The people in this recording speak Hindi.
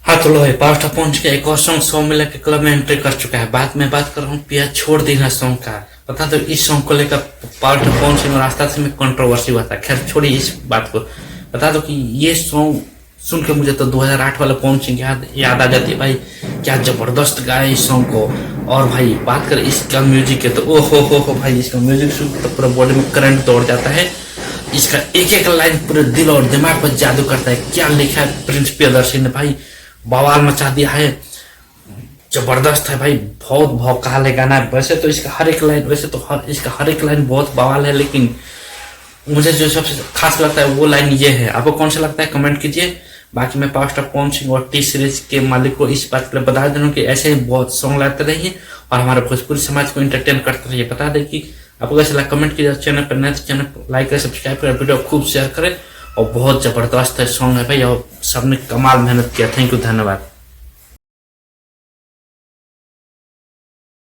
हाँ तो लो भाई पास्ट पहुंच के एक और सॉन्ग 100 मिलियन के क्लब में एंट्री कर चुका है। बाद में बात कर रहा हूँ पिया छोड़ देना सॉन्ग का। पता तो इस सॉन्ग को लेकर पास्ट पहुंच में रास्ता से में कंट्रोवर्सी हुआ था। खैर छोड़िए इस बात को। बता दो कि ये सॉन्ग सुन के मुझे तो 2008 वाला पहुंचिंग याद आ जाती है भाई। क्या जबरदस्त गाया इस सॉन्ग को। और भाई बात करें इसका म्यूजिक के तो ओ हो भाई, इसका म्यूजिक सुन के तो पूरा बॉडी में करंट दौड़ जाता है। इसका एक एक लाइन पूरे दिल और दिमाग पर जादू करता है। क्या लिखा है प्रिंस प्रियदर्शी ने भाई, बवाल मचा दिया है। जबरदस्त है भाई, बहुत भौकाल है गाना। वैसे तो इसका हर एक लाइन इसका हर एक लाइन बहुत बवाल है, लेकिन मुझे जो सबसे खास लगता है वो लाइन ये है। आपको कौन सा लगता है कमेंट कीजिए। बाकी मैं पास्ट ऑफ पवन सिंह और टी सीरीज के मालिक को इस बात के लिए बता दूं कि ऐसे ही बहुत सॉन्ग लाते रहिए और हमारे भोजपुरी समाज को इंटरटेन करते रहिए। बता दें कि आपको कैसे लगा कमेंट कीजिए। चैनल पर नए चैनल को लाइक करें, सब्सक्राइब करें, वीडियो खूब शेयर करें। और बहुत जबरदस्त है सॉन्ग है भाई, और सबने कमाल मेहनत किया। थैंक यू, धन्यवाद।